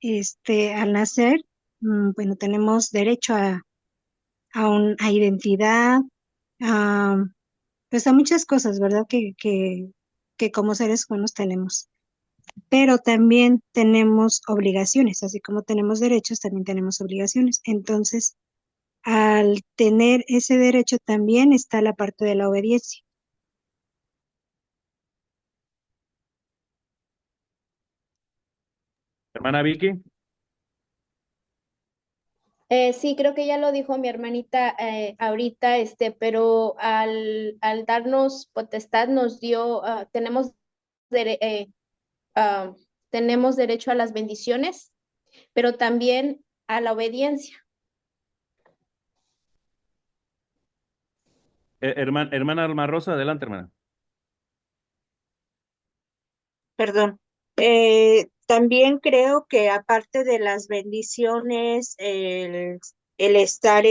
al nacer, bueno, tenemos derecho a identidad, a, pues a muchas cosas, ¿verdad? Que como seres humanos tenemos. Pero también tenemos obligaciones, así como tenemos derechos, también tenemos obligaciones. Entonces, al tener ese derecho también está la parte de la obediencia. Hermana Vicky. Sí, creo que ya lo dijo mi hermanita ahorita, pero al darnos potestad nos dio, dere- eh, ah, tenemos derecho a las bendiciones, pero también a la obediencia. Hermana Alma Rosa, adelante, hermana. Perdón. También creo que aparte de las bendiciones, el estar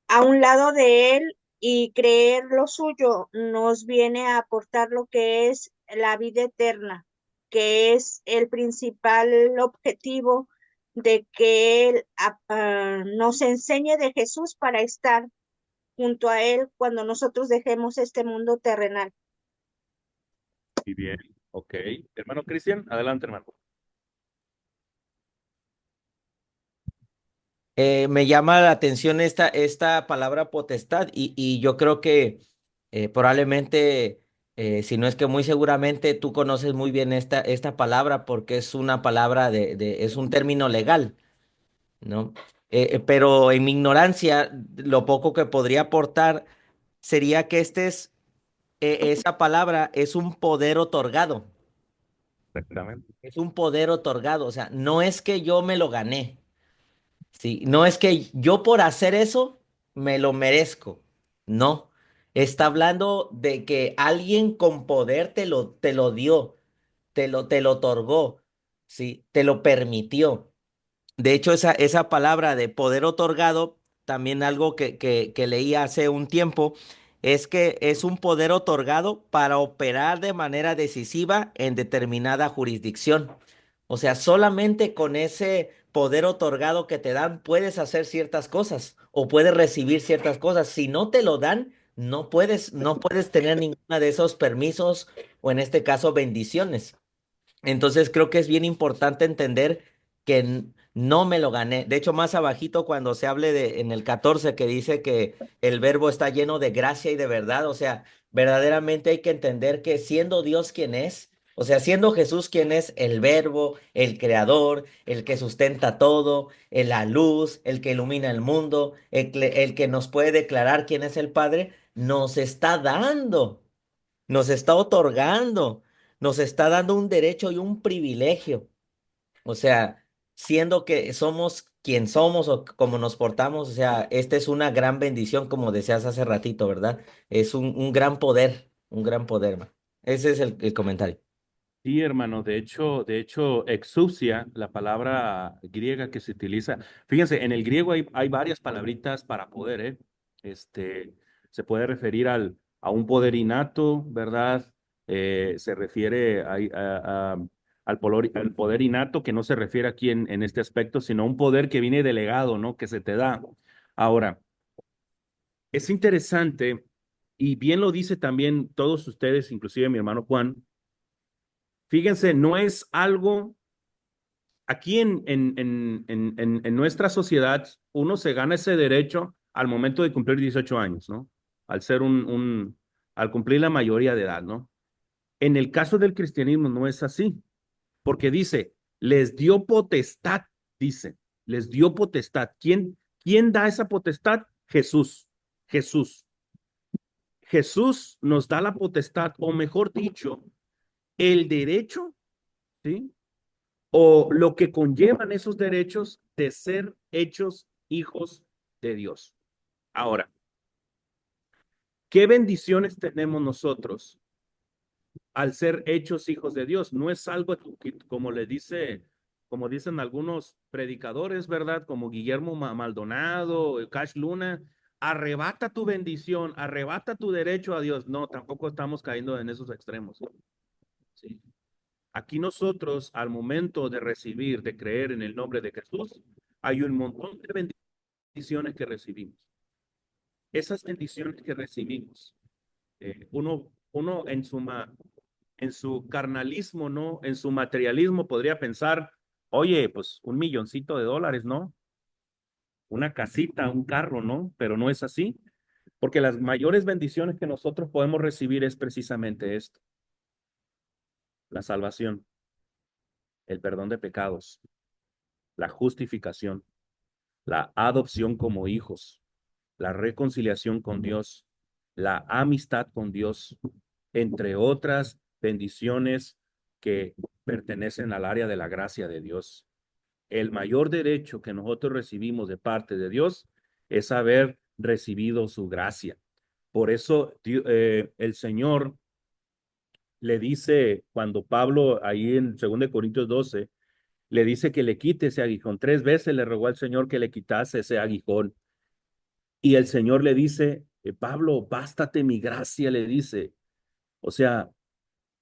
a un lado de Él y creer lo suyo nos viene a aportar lo que es la vida eterna, que es el principal objetivo de que Él nos enseñe de Jesús para estar junto a Él cuando nosotros dejemos este mundo terrenal. Muy bien, ok. Hermano Cristian, adelante, hermano. Me llama la atención esta palabra potestad y yo creo que probablemente, si no es que muy seguramente tú conoces muy bien esta palabra porque es una palabra es un término legal, ¿no? Pero en mi ignorancia, lo poco que podría aportar sería que esa palabra es un poder otorgado, Exactamente. es un poder otorgado, o sea, no es que yo me lo gané. Sí, no es que yo por hacer eso me lo merezco. No. Está hablando de que alguien con poder te lo dio, te lo otorgó, sí, te lo permitió. De hecho, esa palabra de poder otorgado, también algo que leí hace un tiempo, es que es un poder otorgado para operar de manera decisiva en determinada jurisdicción. O sea, solamente con ese poder otorgado que te dan puedes hacer ciertas cosas o puedes recibir ciertas cosas. Si no te lo dan, no puedes tener ninguno de esos permisos o en este caso bendiciones. Entonces creo que es bien importante entender que no me lo gané. De hecho, más abajito cuando se hable en el 14 que dice que el verbo está lleno de gracia y de verdad, o sea, verdaderamente hay que entender que siendo Dios quien es, o sea, siendo Jesús quien es el verbo, el creador, el que sustenta todo, la luz, el que ilumina el mundo, el que nos puede declarar quién es el Padre, nos está otorgando, nos está dando un derecho y un privilegio. O sea, siendo que somos quien somos o como nos portamos, o sea, esta es una gran bendición, como decías hace ratito, ¿verdad? Es un gran poder, man. Ese es el comentario. Sí, hermano, de hecho, exousia, la palabra griega que se utiliza, fíjense, en el griego hay varias palabritas para poder, ¿eh? Se puede referir a un poder innato, ¿verdad? Se refiere al poder innato, que no se refiere aquí en este aspecto, sino a un poder que viene delegado, ¿no? Que se te da. Ahora, es interesante, y bien lo dice también todos ustedes, inclusive mi hermano Juan. Fíjense, no es algo, aquí en nuestra sociedad, uno se gana ese derecho al momento de cumplir 18 años, ¿no? Al ser al cumplir la mayoría de edad, ¿no? En el caso del cristianismo no es así, porque dice, les dio potestad, dice, les dio potestad. ¿Quién da esa potestad? Jesús, Jesús. Jesús nos da la potestad, o mejor dicho, el derecho, ¿sí? O lo que conllevan esos derechos de ser hechos hijos de Dios. Ahora, ¿qué bendiciones tenemos nosotros al ser hechos hijos de Dios. No es algo que, como dicen algunos predicadores, ¿verdad? Como Guillermo Maldonado, Cash Luna, arrebata tu bendición, arrebata tu derecho a Dios. No, tampoco estamos cayendo en esos extremos. ¿Sí? Aquí nosotros, al momento de recibir, de creer en el nombre de Jesús, hay un montón de bendiciones que recibimos. Esas bendiciones que recibimos, uno en su carnalismo, ¿no? En su materialismo podría pensar, oye, pues $1,000,000, ¿no? Una casita, un carro, ¿no? Pero no es así, porque las mayores bendiciones que nosotros podemos recibir es precisamente esto: la salvación, el perdón de pecados, la justificación, la adopción como hijos, la reconciliación con Dios, la amistad con Dios, entre otras bendiciones que pertenecen al área de la gracia de Dios. El mayor derecho que nosotros recibimos de parte de Dios es haber recibido su gracia. Por eso el Señor le dice, cuando Pablo ahí en 2 Corintios 12, le dice que le quite ese aguijón. 3 veces le rogó al Señor que le quitase ese aguijón. Y el Señor le dice, Pablo, bástate mi gracia, le dice. O sea,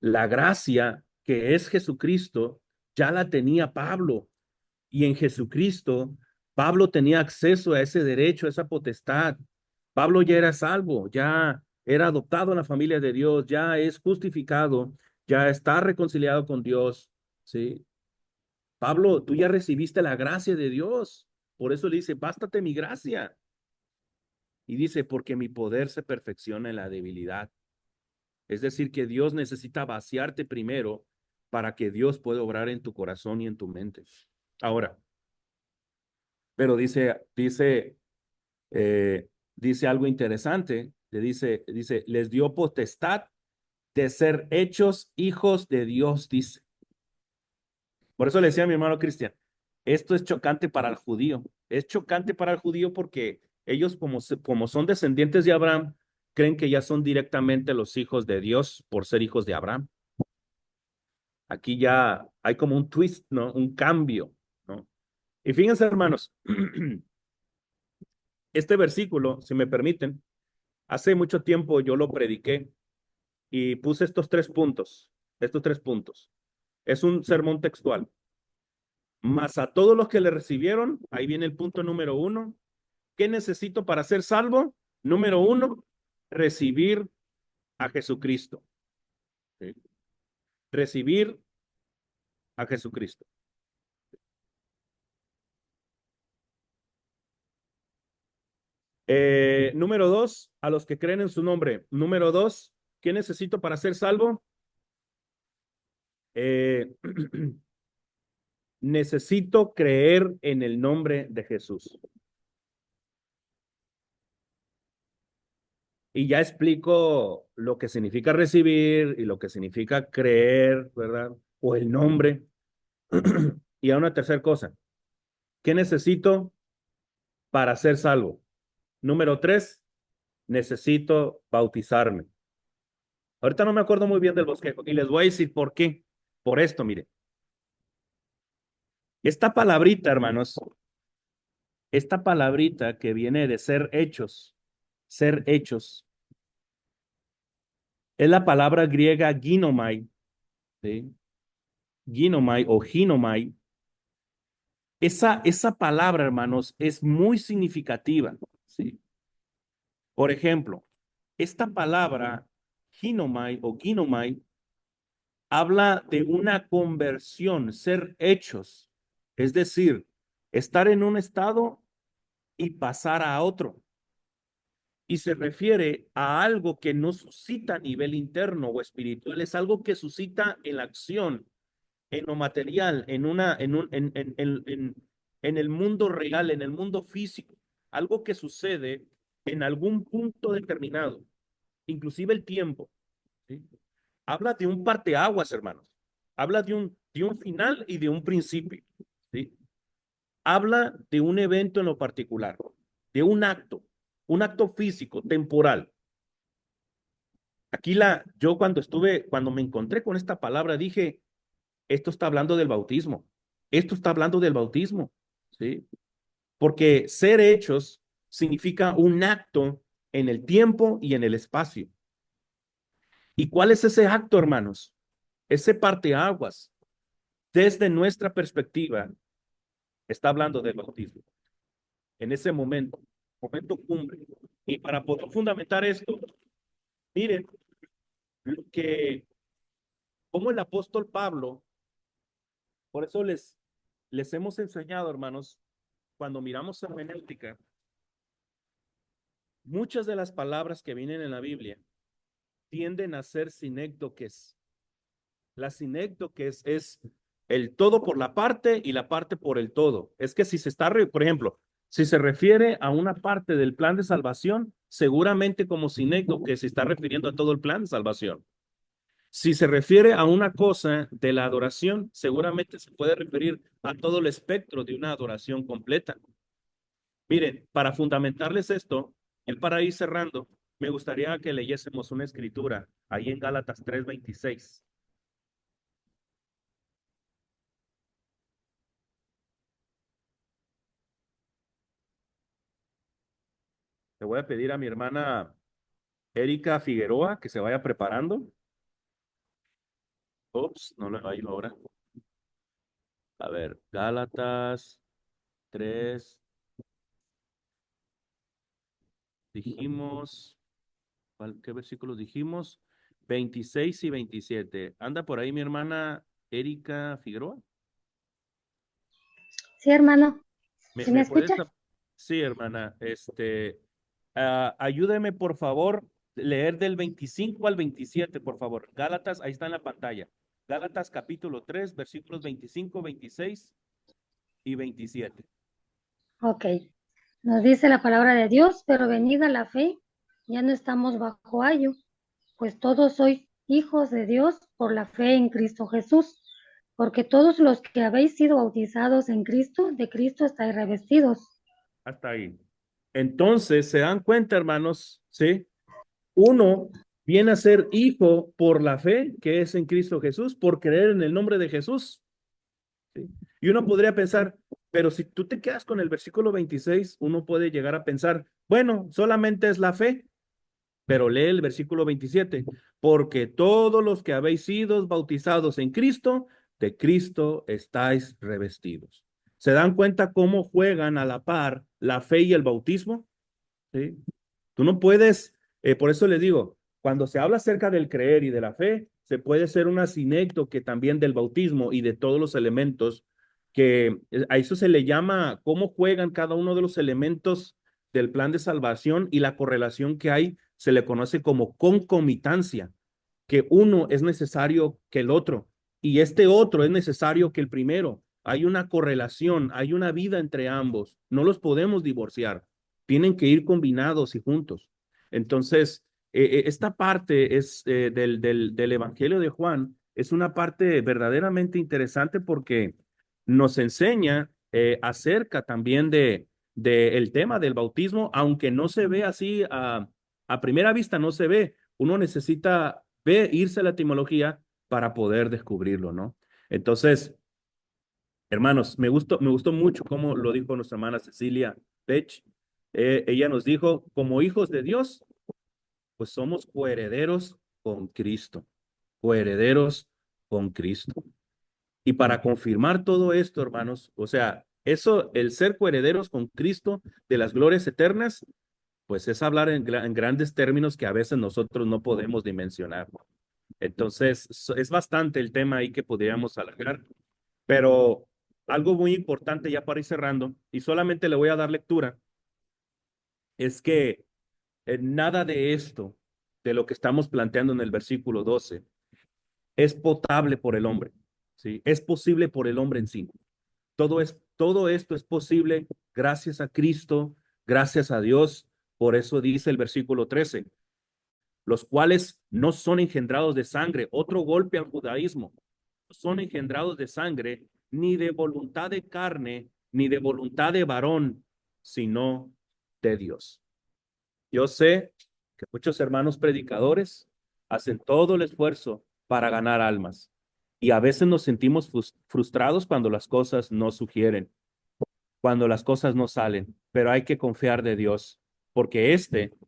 la gracia que es Jesucristo ya la tenía Pablo. Y en Jesucristo, Pablo tenía acceso a ese derecho, a esa potestad. Pablo ya era salvo, ya era adoptado en la familia de Dios, ya es justificado, ya está reconciliado con Dios. ¿Sí? Pablo, tú ya recibiste la gracia de Dios. Por eso le dice, bástate mi gracia. Y dice, porque mi poder se perfecciona en la debilidad. Es decir, que Dios necesita vaciarte primero para que Dios pueda obrar en tu corazón y en tu mente. Ahora, pero dice algo interesante. Dice, les dio potestad de ser hechos hijos de Dios, dice. Por eso le decía a mi hermano Cristian, esto es chocante para el judío. Es chocante para el judío porque ellos, como son descendientes de Abraham, creen que ya son directamente los hijos de Dios por ser hijos de Abraham. Aquí ya hay como un twist, ¿no? Un cambio, ¿no? Y fíjense, hermanos, este versículo, si me permiten, hace mucho tiempo yo lo prediqué y puse estos 3 puntos. Estos 3 puntos. Es un sermón textual. Mas a todos los que le recibieron, ahí viene el punto número 1. ¿Qué necesito para ser salvo? Número 1, recibir a Jesucristo. ¿Sí? Recibir a Jesucristo. Número 2, a los que creen en su nombre. Número 2, ¿qué necesito para ser salvo? Necesito creer en el nombre de Jesús. Y ya explico lo que significa recibir y lo que significa creer, ¿verdad? O el nombre. Y a una tercera cosa. ¿Qué necesito para ser salvo? Número 3, necesito bautizarme. Ahorita no me acuerdo muy bien del bosquejo y les voy a decir por qué. Por esto, mire. Esta palabrita, hermanos, esta palabrita que viene de ser hechos, es la palabra griega ginomai, ¿sí? Ginomai o ginomai. Esa palabra, hermanos, es muy significativa, ¿sí? Por ejemplo, esta palabra ginomai o ginomai habla de una conversión, ser hechos, es decir, estar en un estado y pasar a otro. Y se refiere a algo que no suscita a nivel interno o espiritual, es algo que suscita en la acción, en lo material, en el mundo real, en el mundo físico, algo que sucede en algún punto determinado, inclusive el tiempo. ¿Sí? Habla de un parteaguas, hermanos. Habla de un final y de un principio. ¿Sí? Habla de un evento en lo particular, de un acto físico, temporal. Aquí cuando me encontré con esta palabra, dije, esto está hablando del bautismo. Esto está hablando del bautismo, ¿sí? Porque ser hechos significa un acto en el tiempo y en el espacio. ¿Y cuál es ese acto, hermanos? Ese parteaguas, desde nuestra perspectiva, está hablando del bautismo. En ese momento cumbre. Y para poder fundamentar esto, miren como el apóstol Pablo, por eso les hemos enseñado, hermanos, cuando miramos hermenéutica, muchas de las palabras que vienen en la Biblia tienden a ser sinécdoques. La sinécdoques es el todo por la parte y la parte por el todo. Es que si se está, por ejemplo, si se refiere a una parte del plan de salvación, seguramente como sinécdoque se está refiriendo a todo el plan de salvación. Si se refiere a una cosa de la adoración, seguramente se puede referir a todo el espectro de una adoración completa. Miren, para fundamentarles esto, y para ir cerrando, me gustaría que leyésemos una escritura ahí en Gálatas 3:26. Le voy a pedir a mi hermana Erika Figueroa que se vaya preparando. Ups, no le va a ir ahora. A ver, Gálatas 3, dijimos, ¿qué versículos dijimos? 26 y 27. ¿Anda por ahí mi hermana Erika Figueroa? Sí, hermano. ¿Me, ¿Sí me me puedes? escucha? Sí, hermana. Ayúdeme, por favor, leer del 25 al 27, por favor. Gálatas, ahí está en la pantalla. Gálatas capítulo 3, versículos 25, 26 y 27. Ok. Nos dice la palabra de Dios, pero venida la fe, ya no estamos bajo ayo, pues todos sois hijos de Dios por la fe en Cristo Jesús, porque todos los que habéis sido bautizados en Cristo, de Cristo estáis revestidos. Hasta ahí. Entonces, ¿se dan cuenta, hermanos? ¿Sí? Uno viene a ser hijo por la fe que es en Cristo Jesús, por creer en el nombre de Jesús. ¿Sí? Y uno podría pensar, pero si tú te quedas con el versículo 26, uno puede llegar a pensar, bueno, solamente es la fe, pero lee el versículo 27, porque todos los que habéis sido bautizados en Cristo, de Cristo estáis revestidos. ¿Se dan cuenta cómo juegan a la par la fe y el bautismo? ¿Sí? Tú no puedes, por eso les digo, cuando se habla acerca del creer y de la fe, se puede ser una sinécdoque también del bautismo y de todos los elementos que a eso se le llama cómo juegan cada uno de los elementos del plan de salvación, y la correlación que hay se le conoce como concomitancia, que uno es necesario que el otro y este otro es necesario que el primero. Hay una correlación, hay una vida entre ambos, no los podemos divorciar, tienen que ir combinados y juntos. Entonces, esta parte del Evangelio de Juan es una parte verdaderamente interesante porque nos enseña acerca también de el tema del bautismo, aunque no se ve así a primera vista, no se ve. Uno necesita irse a la etimología para poder descubrirlo, ¿no? Entonces, hermanos, me gustó mucho cómo lo dijo nuestra hermana Cecilia Pech. Ella nos dijo, como hijos de Dios, pues somos coherederos con Cristo, coherederos con Cristo. Y para confirmar todo esto, hermanos, o sea, eso, el ser coherederos con Cristo de las glorias eternas, pues es hablar en grandes términos que a veces nosotros no podemos dimensionar. Entonces, es bastante el tema ahí que podríamos alargar, pero algo muy importante ya para ir cerrando, y solamente le voy a dar lectura, es que nada de esto, de lo que estamos planteando en el versículo 12, es potable por el hombre, ¿sí? Es posible por el hombre en sí. Todo esto es posible gracias a Cristo, gracias a Dios. Por eso dice el versículo 13, los cuales no son engendrados de sangre. Otro golpe al judaísmo. No son engendrados de sangre, ni de voluntad de carne, ni de voluntad de varón, sino de Dios. Yo sé que muchos hermanos predicadores hacen todo el esfuerzo para ganar almas. Y a veces nos sentimos frustrados cuando las cosas no sugieren, cuando las cosas no salen, pero hay que confiar de Dios, porque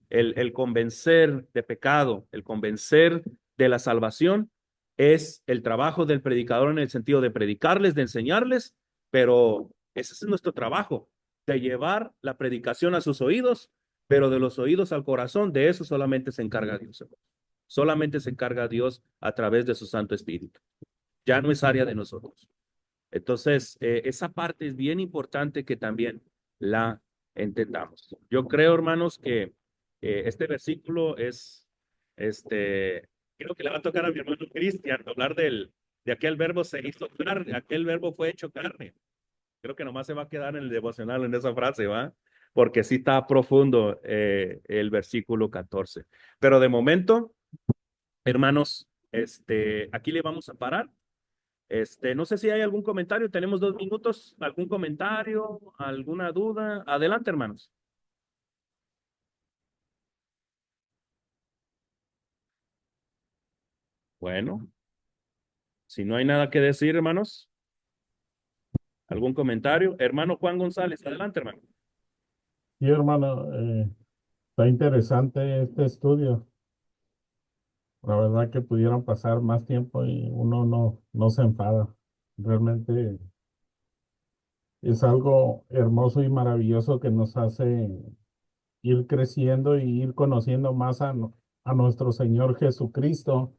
el convencer de pecado, el convencer de la salvación, es el trabajo del predicador en el sentido de predicarles, de enseñarles, pero ese es nuestro trabajo, de llevar la predicación a sus oídos, pero de los oídos al corazón, de eso solamente se encarga Dios. Solamente se encarga Dios a través de su Santo Espíritu. Ya no es área de nosotros. Entonces, esa parte es bien importante que también la entendamos. Yo creo, hermanos, que este versículo creo que le va a tocar a mi hermano Cristian hablar de aquel verbo se hizo carne, aquel verbo fue hecho carne. Creo que nomás se va a quedar en el devocional en esa frase, ¿va? Porque sí está profundo el versículo 14. Pero de momento, hermanos, aquí le vamos a parar. No sé si hay algún comentario, tenemos 2 minutos, algún comentario, alguna duda. Adelante, hermanos. Bueno, si no hay nada que decir, hermanos, algún comentario. Hermano Juan González, adelante, hermano. Sí, hermano, está interesante este estudio. La verdad que pudieran pasar más tiempo y uno no se enfada. Realmente es algo hermoso y maravilloso que nos hace ir creciendo y ir conociendo más a nuestro Señor Jesucristo.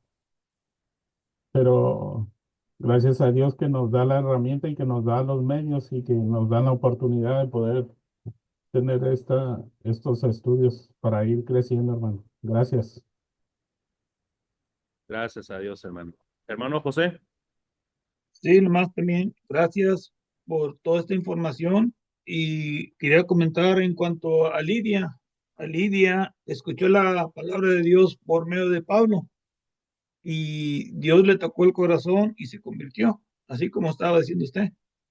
Pero gracias a Dios que nos da la herramienta y que nos da los medios y que nos da la oportunidad de poder tener estos estudios para ir creciendo, hermano. Gracias. Gracias a Dios, hermano. Hermano José. Sí, nomás también, gracias por toda esta información y quería comentar en cuanto a Lidia. A Lidia escuchó la palabra de Dios por medio de Pablo y Dios le tocó el corazón y se convirtió, así como estaba diciendo usted.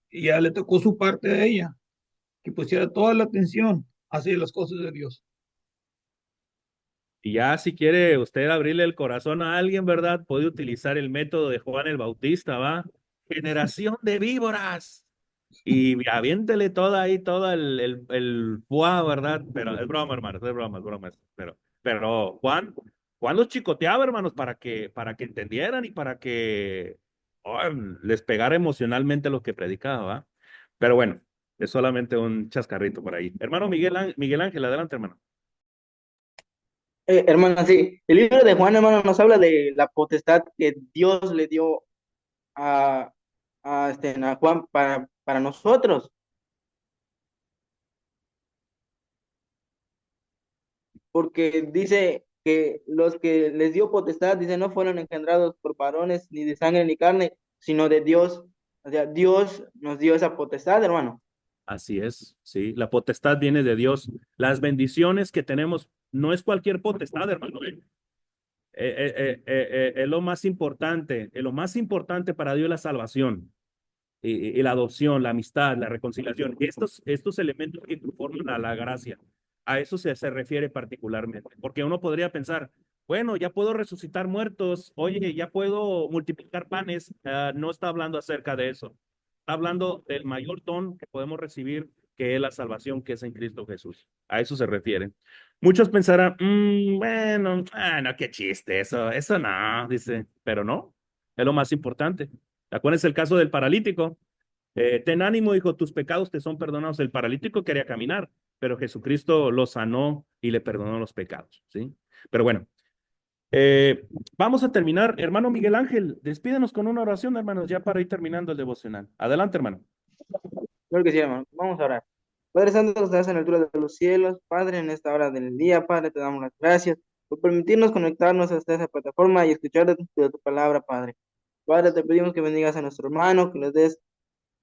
Y ya le tocó su parte a ella, que pusiera toda la atención hacia las cosas de Dios. Y ya si quiere usted abrirle el corazón a alguien, ¿verdad? Puede utilizar el método de Juan el Bautista, ¿va? Generación de víboras. Y aviéntele toda ahí, todo el fuá, ¿verdad? Pero es broma, hermanos, es broma, es broma. Pero Juan los chicoteaba, hermanos, para que entendieran y para que les pegara emocionalmente lo que predicaba, ¿va? Pero bueno, es solamente un chascarrito por ahí. Hermano Miguel Ángel, adelante, hermano. Hermano, sí, el libro de Juan, hermano, nos habla de la potestad que Dios le dio a, a Juan para nosotros, porque dice que los que les dio potestad, dice, no fueron engendrados por varones, ni de sangre ni carne, sino de Dios. O sea, Dios nos dio esa potestad, hermano. Así es, sí, la potestad viene de Dios. Las bendiciones que tenemos no es cualquier potestad, hermano. Es lo más importante para Dios es la salvación y la adopción, la amistad, la reconciliación. Estos elementos que conforman a la gracia, a eso se refiere particularmente. Porque uno podría pensar, bueno, ya puedo resucitar muertos, oye, ya puedo multiplicar panes. No está hablando acerca de eso. Está hablando del mayor don que podemos recibir, que es la salvación que es en Cristo Jesús. A eso se refiere. Muchos pensarán, bueno, no, qué chiste, eso no, dice, pero no, es lo más importante. Acuérdense el caso del paralítico. Ten ánimo, hijo, tus pecados te son perdonados. El paralítico quería caminar, pero Jesucristo lo sanó y le perdonó los pecados, ¿sí? Pero bueno, vamos a terminar. Hermano Miguel Ángel, despídenos con una oración, hermanos, ya para ir terminando el devocional. Adelante, hermano. Claro que sí, hermano. Vamos a orar. Padre Santo, que estás en la altura de los cielos, Padre, en esta hora del día, Padre, te damos las gracias por permitirnos conectarnos hasta esa plataforma y escuchar de tu palabra, Padre. Padre, te pedimos que bendigas a nuestro hermano, que les des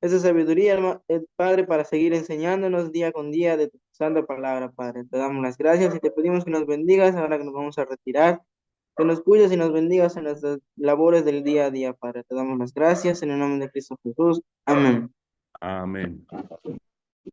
esa sabiduría, Padre, para seguir enseñándonos día con día de tu santa palabra, Padre. Te damos las gracias y te pedimos que nos bendigas ahora que nos vamos a retirar, que nos cuides y nos bendigas en nuestras labores del día a día, Padre. Te damos las gracias en el nombre de Cristo Jesús. Amén. Amén.